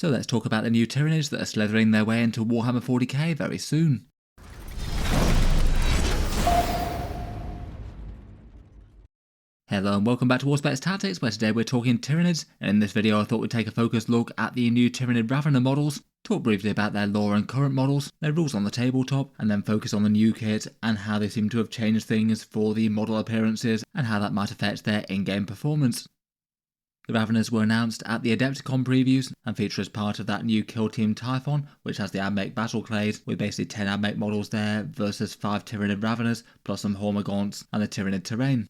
So let's talk about the new Tyranids that are slithering their way into Warhammer 40k very soon. Hello and welcome back to Warspecs Tactics, where today we're talking Tyranids, and in this video I thought we'd take a focused look at the new Tyranid Ravener models, talk briefly about their lore and current models, their rules on the tabletop, and then focus on the new kit and how they seem to have changed things for the model appearances and how that might affect their in-game performance. The Raveners were announced at the Adepticon previews and feature as part of that new kill team Typhon, which has the Admech battle clades with basically 10 Admech models there versus 5 Tyranid Raveners plus some Hormagaunts and the Tyranid terrain.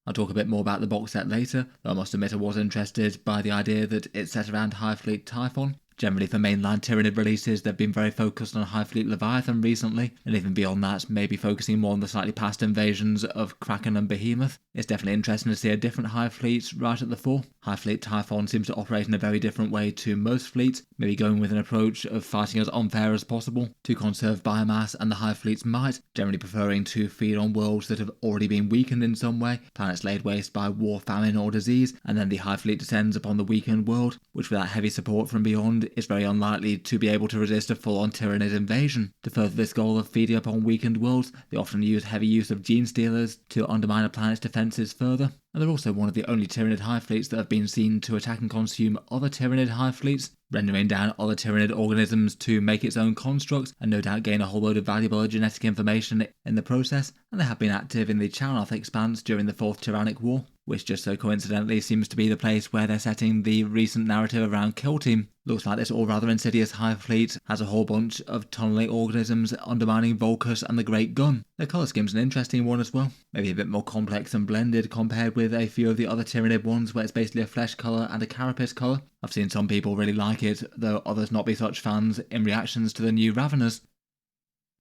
I'll talk a bit more about the box set later, though I must admit I was interested by the idea that it's set around Hive Fleet Typhon. Generally for mainline Tyranid releases they've been very focused on Hive Fleet Leviathan recently, and even beyond that maybe focusing more on the slightly past invasions of Kraken and Behemoth. It's definitely interesting to see a different Hive Fleet right at the fore. Hive Fleet Typhon seems to operate in a very different way to most fleets, maybe going with an approach of fighting as unfair as possible to conserve biomass and the Hive Fleet's might, generally preferring to feed on worlds that have already been weakened in some way, planets laid waste by war, famine or disease, and then the Hive Fleet descends upon the weakened world, which without heavy support from beyond is very unlikely to be able to resist a full-on Tyranid invasion. To further this goal of feeding upon weakened worlds, they often use heavy use of gene stealers to undermine a planet's defences further. And they're also one of the only Tyranid hive fleets that have been seen to attack and consume other Tyranid hive fleets, rendering down other Tyranid organisms to make its own constructs, and no doubt gain a whole load of valuable genetic information in the process, and they have been active in the Charnoth expanse during the 4th Tyrannic War, which just so coincidentally seems to be the place where they're setting the recent narrative around Kill Team. Looks like this all rather insidious hive fleet has a whole bunch of tunneling organisms undermining Volcus and the Great Gun. Their colour scheme's an interesting one as well, maybe a bit more complex and blended compared with a few of the other Tyranid ones where it's basically a flesh colour and a carapace colour. I've seen some people really like it, though others not be such fans in reactions to the new Raveners.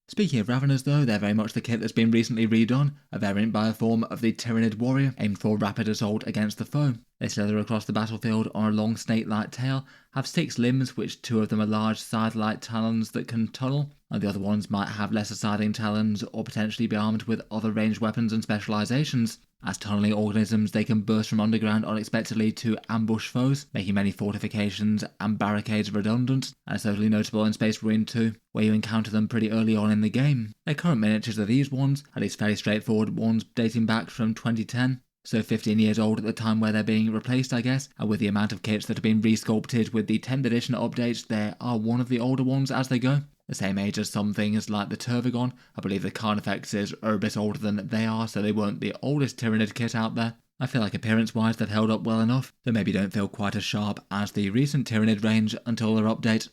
Speaking of Raveners though, they're very much the kit that's been recently redone, a variant bioform of the Tyranid warrior aimed for rapid assault against the foe. They slither across the battlefield on a long snake-like tail, have 6 limbs, which 2 of them are large scythe-like talons that can tunnel, and the other ones might have lesser scything talons or potentially be armed with other ranged weapons and specializations. As tunneling organisms, they can burst from underground unexpectedly to ambush foes, making many fortifications and barricades redundant, and it's totally notable in Space Marine 2, where you encounter them pretty early on in the game. Their current miniatures are these ones, at least fairly straightforward ones dating back from 2010. So 15 years old at the time where they're being replaced, I guess, and with the amount of kits that have been resculpted with the 10th edition updates, they are one of the older ones as they go. The same age as some things like the Turvagon. I believe the Carnifexes are a bit older than they are, so they weren't the oldest Tyranid kit out there. I feel like appearance-wise they've held up well enough, though maybe don't feel quite as sharp as the recent Tyranid range until their update.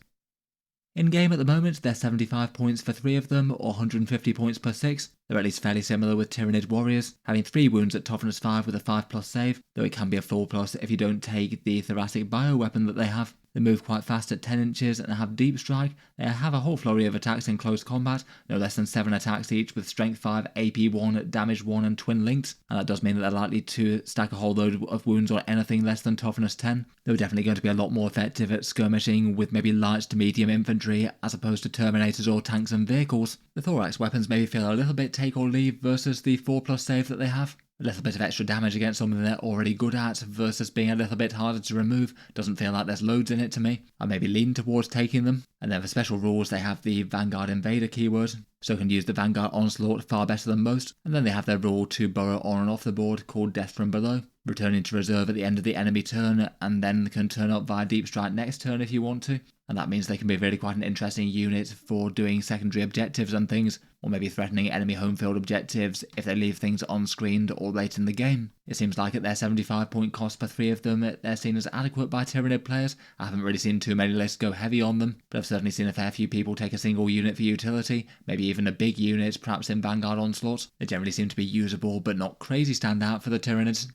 In game at the moment, they're 75 points for 3 of them, or 150 points per 6. They're at least fairly similar with Tyranid warriors, having 3 wounds at toughness 5 with a 5+ save, though it can be a full plus if you don't take the thoracic bioweapon that they have. They move quite fast at 10 inches and have deep strike. They have a whole flurry of attacks in close combat, no less than 7 attacks each with strength 5, AP 1, damage 1 and twin linked, and that does mean that they're likely to stack a whole load of wounds on anything less than toughness 10. They're definitely going to be a lot more effective at skirmishing with maybe light to medium infantry as opposed to Terminators or tanks and vehicles. The thorax weapons maybe feel a little bit take or leave versus the 4+ save that they have. A little bit of extra damage against something they're already good at versus being a little bit harder to remove. Doesn't feel like there's loads in it to me. I maybe lean towards taking them. And then for special rules they have the Vanguard Invader keyword, so can use the Vanguard Onslaught far better than most. And then they have their rule to burrow on and off the board called Death from Below, returning to reserve at the end of the enemy turn and then can turn up via Deep Strike next turn if you want to. And that means they can be really quite an interesting unit for doing secondary objectives and things, or maybe threatening enemy home field objectives if they leave things unscreened or late in the game. It seems like at their 75 point cost per 3 of them, they're seen as adequate by Tyranid players. I haven't really seen too many lists go heavy on them, but I've certainly seen a fair few people take a single unit for utility, maybe even a big unit, perhaps in Vanguard Onslaught. They generally seem to be usable but not crazy standout for the Tyranids.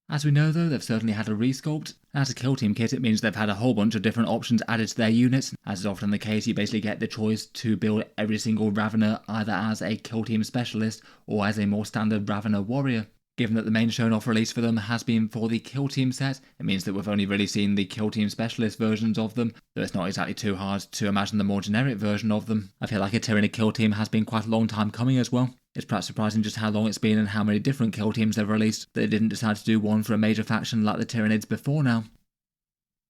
As we know though, they've certainly had a resculpt. As a kill team kit, it means they've had a whole bunch of different options added to their units. As is often the case, you basically get the choice to build every single Ravener either as a kill team specialist or as a more standard Ravener warrior. Given that the main shown off release for them has been for the kill team set, it means that we've only really seen the kill team specialist versions of them, though it's not exactly too hard to imagine the more generic version of them. I feel like a Tyranid kill team has been quite a long time coming as well. It's perhaps surprising just how long it's been and how many different kill teams they've released that they didn't decide to do one for a major faction like the Tyranids before now.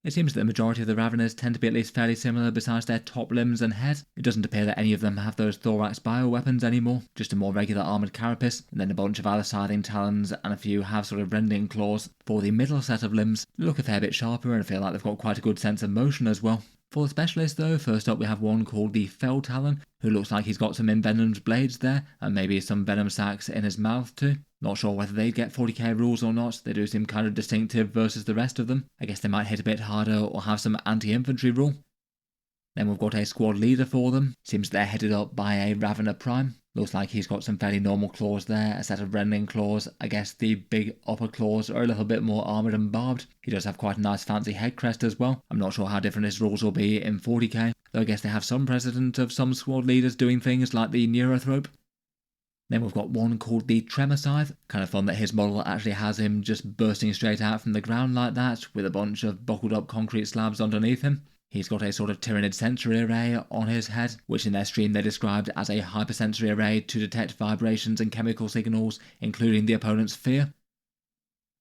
It seems that the majority of the Raveners tend to be at least fairly similar besides their top limbs and head. It doesn't appear that any of them have those thorax bioweapons anymore, just a more regular armoured carapace, and then a bunch of other scything talons and a few have sort of rending claws. For the middle set of limbs, they look a fair bit sharper and I feel like they've got quite a good sense of motion as well. For the specialist though, first up we have one called the Fell Talon, who looks like he's got some envenomed blades there, and maybe some venom sacs in his mouth too. Not sure whether they'd get 40k rules or not, they do seem kind of distinctive versus the rest of them. I guess they might hit a bit harder or have some anti-infantry rule. Then we've got a squad leader for them, seems they're headed up by a Ravener Prime. Looks like he's got some fairly normal claws there, a set of rending claws. I guess the big upper claws are a little bit more armoured and barbed. He does have quite a nice fancy head crest as well. I'm not sure how different his rules will be in 40k, though I guess they have some precedent of some squad leaders doing things like the Neurothrope. Then we've got one called the Tremor Scythe. Kind of fun that his model actually has him just bursting straight out from the ground like that, with a bunch of buckled up concrete slabs underneath him. He's got a sort of Tyranid sensory array on his head, which in their stream they described as a hypersensory array to detect vibrations and chemical signals, including the opponent's fear.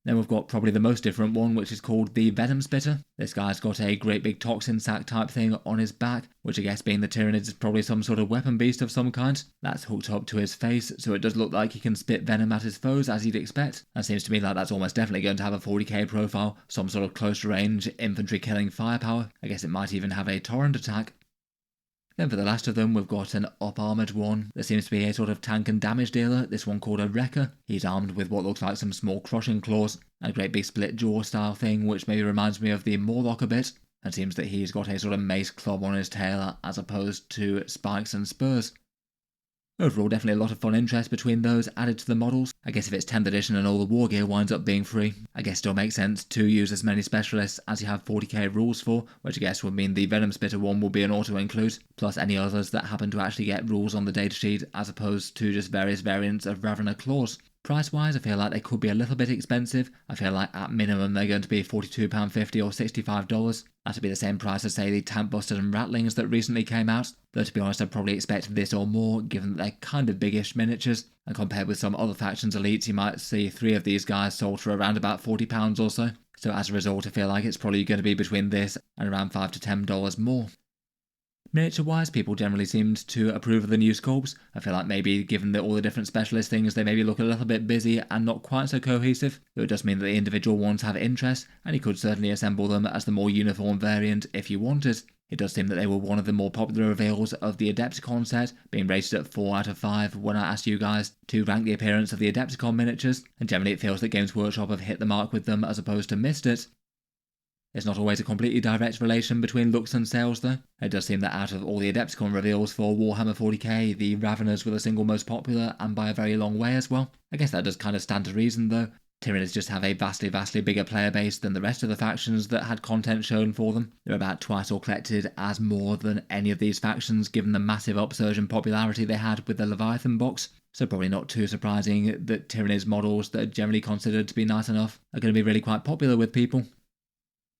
Then we've got probably the most different one, which is called the Venom Spitter. This guy's got a great big toxin sac type thing on his back, which I guess being the Tyranids is probably some sort of weapon beast of some kind. That's hooked up to his face, so it does look like he can spit venom at his foes as you'd expect. And seems to me like that's almost definitely going to have a 40k profile, some sort of close range, infantry killing firepower. I guess it might even have a torrent attack. Then for the last of them, we've got an up-armoured one that seems to be a sort of tank and damage dealer, this one called a Wrecker. He's armed with what looks like some small crushing claws, and a great big split jaw style thing, which maybe reminds me of the Morlock a bit, and seems that he's got a sort of mace club on his tail as opposed to spikes and spurs. Overall, definitely a lot of fun interest between those added to the models. I guess if it's 10th edition and all the war gear winds up being free, I guess it still makes sense to use as many specialists as you have 40k rules for, which I guess would mean the Venom Spitter one will be an auto-include, plus any others that happen to actually get rules on the datasheet as opposed to just various variants of Ravener claws. Price-wise, I feel like they could be a little bit expensive. I feel like at minimum they're going to be £42.50 or $65. That'd be the same price as say the Tank Busters and Ratlings that recently came out, though to be honest I'd probably expect this or more given that they're kind of biggish miniatures, and compared with some other factions elites you might see 3 of these guys sold for around about £40 or so. So as a result I feel like it's probably going to be between this and around $5 to $10 more. Miniature-wise, people generally seemed to approve of the new sculpts. I feel like maybe given all the different specialist things, they maybe look a little bit busy and not quite so cohesive, though it does mean that the individual ones have interest, and you could certainly assemble them as the more uniform variant if you wanted. It does seem that they were one of the more popular reveals of the Adepticon set, being rated at 4 out of 5 when I asked you guys to rank the appearance of the Adepticon miniatures, and generally it feels that Games Workshop have hit the mark with them as opposed to missed it. It's not always a completely direct relation between looks and sales though. It does seem that out of all the Adepticon reveals for Warhammer 40k, the Raveners were the single most popular, and by a very long way as well. I guess that does kind of stand to reason though. Tyranids just have a vastly bigger player base than the rest of the factions that had content shown for them. They're about twice all collected as more than any of these factions given the massive upsurge in popularity they had with the Leviathan box. So probably not too surprising that Tyranids models that are generally considered to be nice enough are going to be really quite popular with people.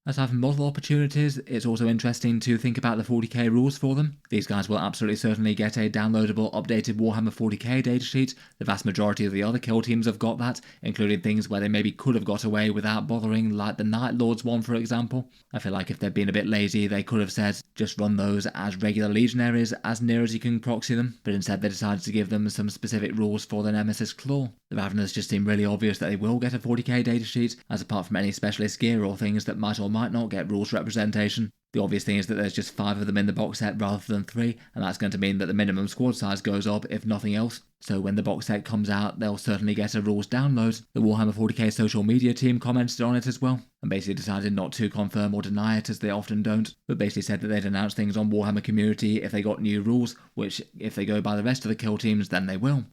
Aside from model opportunities, it's also interesting to think about the 40k rules for them. These guys will absolutely certainly get a downloadable, updated Warhammer 40k datasheet. The vast majority of the other kill teams have got that, including things where they maybe could have got away without bothering, like the Night Lords one for example. I feel like if they'd been a bit lazy, they could have said, just run those as regular legionaries as near as you can proxy them, but instead they decided to give them some specific rules for the Nemesis Claw. The Raveners just seem really obvious that they will get a 40k datasheet, as apart from any specialist gear or things that might or might not get rules representation. The obvious thing is that there's just 5 of them in the box set rather than 3, and that's going to mean that the minimum squad size goes up if nothing else. So when the box set comes out, they'll certainly get a rules download. The Warhammer 40k social media team commented on it as well, and basically decided not to confirm or deny it as they often don't, but basically said that they'd announce things on Warhammer community if they got new rules, which if they go by the rest of the kill teams then they will.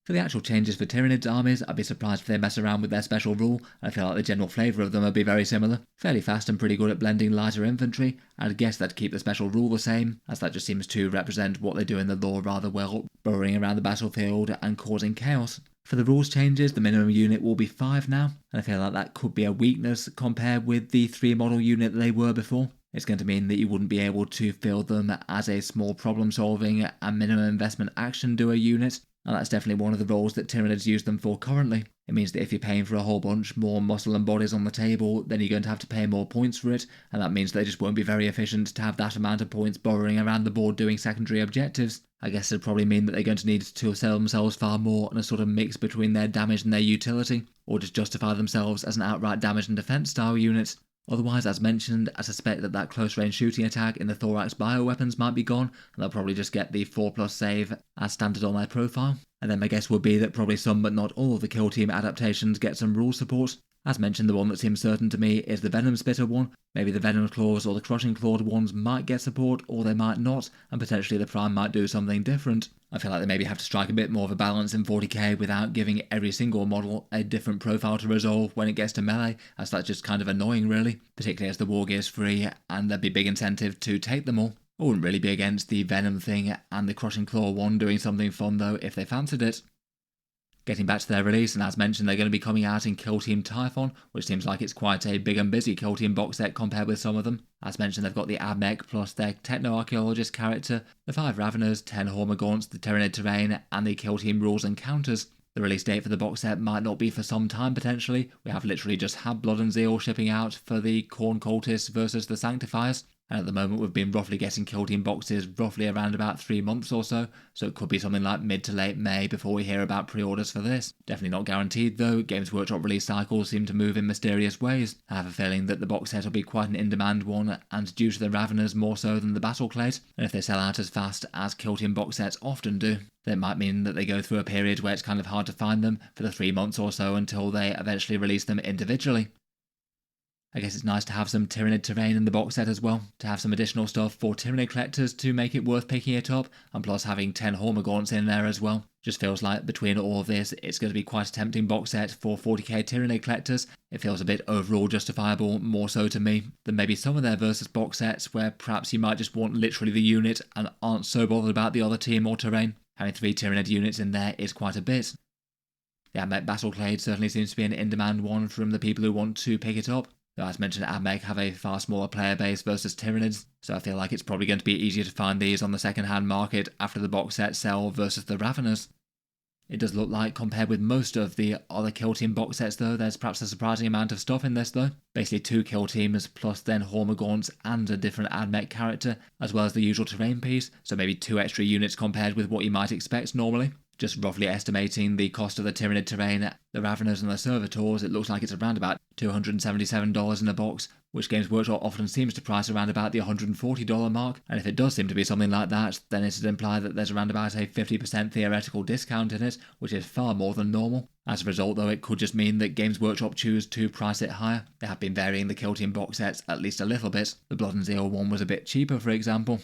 For the actual changes for Tyranids armies, I'd be surprised if they mess around with their special rule. I feel like the general flavour of them would be very similar. Fairly fast and pretty good at blending lighter infantry. I'd guess they'd keep the special rule the same, as that just seems to represent what they do in the lore rather well, burrowing around the battlefield and causing chaos. For the rules changes, the minimum unit will be 5 now, and I feel like that could be a weakness compared with the 3 model unit that they were before. It's going to mean that you wouldn't be able to field them as a small problem solving and minimum investment action doer unit, and that's definitely one of the roles that Tyranids use them for currently. It means that if you're paying for a whole bunch more muscle and bodies on the table, then you're going to have to pay more points for it, and that means they just won't be very efficient to have that amount of points burrowing around the board doing secondary objectives. I guess it'd probably mean that they're going to need to sell themselves far more in a sort of mix between their damage and their utility, or just justify themselves as an outright damage and defense style unit. Otherwise, as mentioned, I suspect that close range shooting attack in the thorax bioweapons might be gone, and they'll probably just get the 4+ save as standard on their profile. And then my guess would be that probably some but not all of the kill team adaptations get some rule support. As mentioned, the one that seems certain to me is the Venom Spitter one. Maybe the Venom Claws or the Crushing Clawed ones might get support, or they might not, and potentially the Prime might do something different. I feel like they maybe have to strike a bit more of a balance in 40k without giving every single model a different profile to resolve when it gets to melee, as that's just kind of annoying really, particularly as the war gear's free and there'd be big incentive to take them all. I wouldn't really be against the Venom thing and the Crushing Claw one doing something fun though if they fancied it. Getting back to their release, and as mentioned, they're going to be coming out in Kill Team Typhon, which seems like it's quite a big and busy Kill Team box set compared with some of them. As mentioned, they've got the Abmech plus their Techno-Archaeologist character, the 5 Raveners, 10 Hormagaunts, the Tyranid Terrain, and the Kill Team rules and counters. The release date for the box set might not be for some time potentially. We have literally just had Blood and Zeal shipping out for the Khorne Cultists versus the Sanctifiers. And at the moment we've been roughly getting Kill Team boxes roughly around about 3 months or so it could be something like mid to late May before we hear about pre-orders for this. Definitely not guaranteed though, Games Workshop release cycles seem to move in mysterious ways. I have a feeling that the box set will be quite an in-demand one, and due to the Raveners more so than the Battleclade, and if they sell out as fast as Kill Team box sets often do, that might mean that they go through a period where it's kind of hard to find them for the 3 months or so until they eventually release them individually. I guess it's nice to have some Tyranid Terrain in the box set as well, to have some additional stuff for Tyranid collectors to make it worth picking it up, and plus having 10 Hormagaunts in there as well. Just feels like between all of this, it's going to be quite a tempting box set for 40k Tyranid collectors. It feels a bit overall justifiable, more so to me, than maybe some of their Versus box sets where perhaps you might just want literally the unit and aren't so bothered about the other team or terrain. Having 3 Tyranid units in there is quite a bit. The Abmech Battleclade certainly seems to be an in-demand one from the people who want to pick it up. Though as mentioned, Abmech have a far smaller player base versus Tyranids, so I feel like it's probably going to be easier to find these on the second-hand market after the box sets sell versus the Raveners. It does look like, compared with most of the other Kill Team box sets though, there's perhaps a surprising amount of stuff in this though. Basically 2 Kill Teams plus then Hormagaunts and a different Abmech character, as well as the usual terrain piece, so maybe 2 extra units compared with what you might expect normally. Just roughly estimating the cost of the Tyranid Terrain, the Raveners and the Servitors, it looks like it's around about $277 in a box, which Games Workshop often seems to price around about the $140 mark, and if it does seem to be something like that, then it would imply that there's around about a 50% theoretical discount in it, which is far more than normal. As a result though, it could just mean that Games Workshop choose to price it higher. They have been varying the Kill Team box sets at least a little bit. The Blood and Zeal one was a bit cheaper, for example.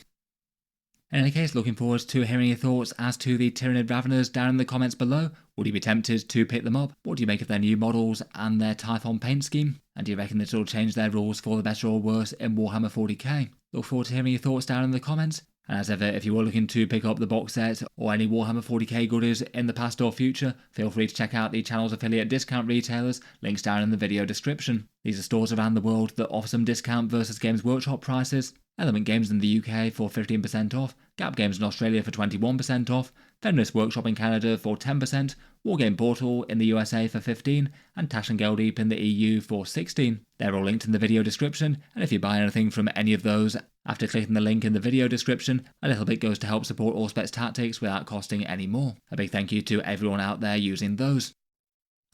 In any case, looking forward to hearing your thoughts as to the Tyranid Raveners down in the comments below. Would you be tempted to pick them up? What do you make of their new models and their Typhon paint scheme? And do you reckon that it'll change their rules for the better or worse in Warhammer 40k? Look forward to hearing your thoughts down in the comments. And as ever, if you were looking to pick up the box set or any Warhammer 40k goodies in the past or future, feel free to check out the channel's affiliate discount retailers, links down in the video description. These are stores around the world that offer some discount versus Games Workshop prices. Element Games in the UK for 15% off, Gap Games in Australia for 21% off, Fenris Workshop in Canada for 10%, Wargame Portal in the USA for 15%, and Tash and Geldeep in the EU for 16%. They're all linked in the video description, and if you buy anything from any of those, after clicking the link in the video description, a little bit goes to help support Auspex Tactics without costing any more. A big thank you to everyone out there using those.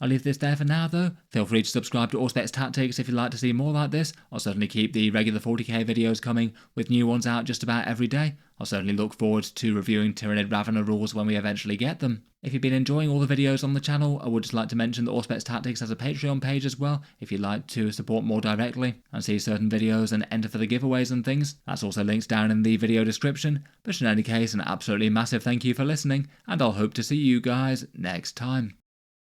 I'll leave this there for now though. Feel free to subscribe to Auspex Tactics if you'd like to see more like this. I'll certainly keep the regular 40k videos coming, with new ones out just about every day. I'll certainly look forward to reviewing Tyranid Ravener rules when we eventually get them. If you've been enjoying all the videos on the channel, I would just like to mention that Auspex Tactics has a Patreon page as well, if you'd like to support more directly and see certain videos and enter for the giveaways and things. That's also linked down in the video description. But in any case, an absolutely massive thank you for listening, and I'll hope to see you guys next time.